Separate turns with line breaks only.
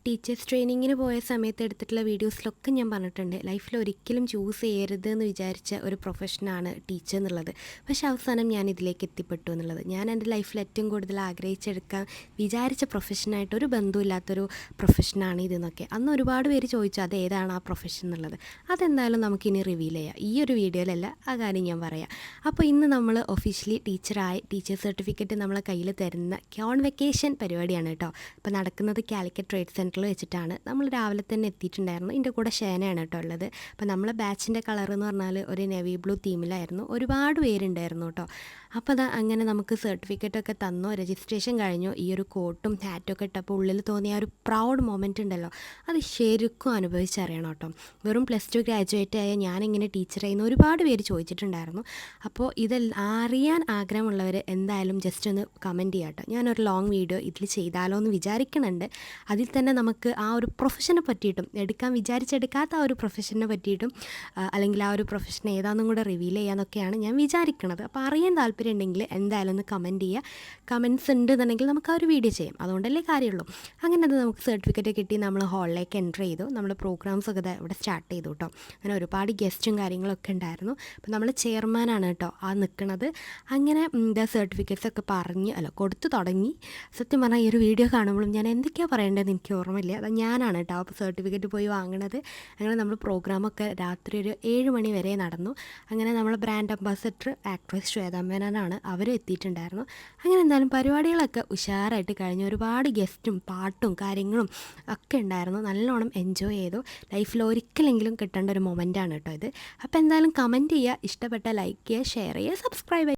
Teachers ട്രെയിനിങ്ങിന് പോയ സമയത്ത് എടുത്തിട്ടുള്ള വീഡിയോസിലൊക്കെ ഞാൻ പറഞ്ഞിട്ടുണ്ട് ലൈഫിൽ ഒരിക്കലും ചൂസ് ചെയ്യരുത് എന്ന് വിചാരിച്ച ഒരു പ്രൊഫഷനാണ് ടീച്ചർ എന്നുള്ളത്. പക്ഷേ അവസാനം ഞാൻ ഇതിലേക്ക് എത്തിപ്പെട്ടു എന്നുള്ളത്. ഞാൻ എൻ്റെ ലൈഫിൽ ഏറ്റവും കൂടുതൽ ആഗ്രഹിച്ചെടുക്കാൻ വിചാരിച്ച പ്രൊഫഷനായിട്ട് ഒരു ബന്ധമില്ലാത്തൊരു പ്രൊഫഷനാണ് ഇതെന്നൊക്കെ. അന്ന് ഒരുപാട് പേര് ചോദിച്ചു അത് ഏതാണ് ആ പ്രൊഫഷൻ എന്നുള്ളത്. അതെന്തായാലും നമുക്കിനി റിവീൽ ചെയ്യാം. ഈ ഒരു വീഡിയോയിലല്ല, ആ കാര്യം ഞാൻ പറയാം. അപ്പോൾ ഇന്ന് നമ്മൾ ഒഫീഷ്യലി ടീച്ചർ സർട്ടിഫിക്കറ്റ് നമ്മളെ കയ്യിൽ തരുന്ന കോൺവെക്കേഷൻ പരിപാടിയാണ് കേട്ടോ. അപ്പോൾ നടക്കുന്നത് കാലിക്കറ്റ് ട്രേഡ് സെൻറ്ററിൽ വെച്ചിട്ടാണ്. നമ്മൾ രാവിലെ തന്നെ എത്തിയിട്ടുണ്ടായിരുന്നു. എൻ്റെ കൂടെ ഷേനയാണ് കേട്ടോ ഉള്ളത്. അപ്പോൾ നമ്മളെ ബാച്ചിൻ്റെ കളർ എന്ന് പറഞ്ഞാൽ ഒരു നെവി ബ്ലൂ തീമിലായിരുന്നു. ഒരുപാട് പേരുണ്ടായിരുന്നു കേട്ടോ. അപ്പോൾ അത് അങ്ങനെ നമുക്ക് സർട്ടിഫിക്കറ്റൊക്കെ തന്നു. രജിസ്ട്രേഷൻ കഴിഞ്ഞു. ഈ ഒരു കോട്ടും ഹാറ്റും ഒക്കെ ഇട്ടപ്പോൾ ഉള്ളിൽ തോന്നിയ ആ ഒരു പ്രൗഡ് മൊമെൻ്റ് ഉണ്ടല്ലോ, അത് ശരിക്കും അനുഭവിച്ചറിയണം കേട്ടോ. വെറും +2 ഗ്രാജുവേറ്റ് ആയ ഞാനിങ്ങനെ ടീച്ചറായിരുന്നു ഒരുപാട് പേര് ചോദിച്ചിട്ടുണ്ടായിരുന്നു. അപ്പോൾ അറിയാൻ ആഗ്രഹമുള്ളവർ എന്തായാലും ജസ്റ്റ് ഒന്ന് കമൻറ്റ് ചെയ്യാം കേട്ടോ. ഞാനൊരു ലോങ് വീഡിയോ ഇതിൽ ചെയ്താലോ എന്ന് വിചാരിക്കുന്നുണ്ട്. അതിൽ തന്നെ നമുക്ക് ആ ഒരു പ്രൊഫഷനെ പറ്റിയിട്ടും വിചാരിച്ചെടുക്കാത്ത ആ ഒരു പ്രൊഫഷനെ പറ്റിയിട്ടും അല്ലെങ്കിൽ ആ ഒരു പ്രൊഫഷൻ ഏതാണെന്നും കൂടെ റിവീൽ ചെയ്യാമെന്നൊക്കെയാണ് ഞാൻ വിചാരിക്കുന്നത്. അപ്പോൾ അറിയാൻ താല്പര്യം ഉണ്ടെങ്കിൽ എന്തായാലും ഒന്ന് കമൻറ്റ് ചെയ്യുക. കമൻറ്റ്സ് ഉണ്ടെന്നുണ്ടെങ്കിൽ നമുക്ക് ആ ഒരു വീഡിയോ ചെയ്യാം. അതുകൊണ്ടല്ലേ കാര്യമുള്ളൂ. അങ്ങനെ അത് നമുക്ക് സർട്ടിഫിക്കറ്റ് കിട്ടി. നമ്മൾ ഹാളിലേക്ക് എൻ്റർ ചെയ്തു. നമ്മൾ പ്രോഗ്രാംസൊക്കെ ഇവിടെ സ്റ്റാർട്ട് ചെയ്തു കേട്ടോ. അങ്ങനെ ഒരുപാട് ഗസ്റ്റും കാര്യങ്ങളൊക്കെ ഉണ്ടായിരുന്നു. അപ്പോൾ നമ്മൾ ചെയർമാനാണ് കേട്ടോ ആ നിൽക്കുന്നത്. അങ്ങനെ സർട്ടിഫിക്കറ്റ്സൊക്കെ കൊടുത്തു തുടങ്ങി. സത്യം പറഞ്ഞാൽ ഈ ഒരു വീഡിയോ കാണുമ്പോഴും ഞാൻ എന്തൊക്കെയാണ് പറയേണ്ടതെന്ന് എനിക്ക് ഓർമ്മയില്ല. അത് ഞാനാണ് കേട്ടോ അപ്പോൾ സർട്ടിഫിക്കറ്റ് പോയി വാങ്ങണത്. അങ്ങനെ നമ്മൾ പ്രോഗ്രാമൊക്കെ രാത്രി ഒരു 7 മണി വരെ നടന്നു. അങ്ങനെ നമ്മൾ ബ്രാൻഡ് അംബാസഡർ ആക്ട്രസ് ശ്വേതാ മേനോനാണ്, അവർ എത്തിയിട്ടുണ്ടായിരുന്നു. അങ്ങനെ എന്തായാലും പരിപാടികളൊക്കെ ഉഷാറായിട്ട് കഴിഞ്ഞു. ഒരുപാട് ഗസ്റ്റും പാട്ടും കാര്യങ്ങളും ഒക്കെ ഉണ്ടായിരുന്നു. നല്ലോണം എൻജോയ് ചെയ്തു. ലൈഫിൽ ഒരിക്കലെങ്കിലും കിട്ടേണ്ട ഒരു മൊമെൻ്റാണ് കേട്ടോ ഇത്. അപ്പോൾ എന്തായാലും കമൻറ്റ് ചെയ്യുക, ഇഷ്ടപ്പെട്ട ലൈക്ക് ചെയ്യുക, ഷെയർ ചെയ്യുക, സബ്സ്ക്രൈബ് ചെയ്യുക.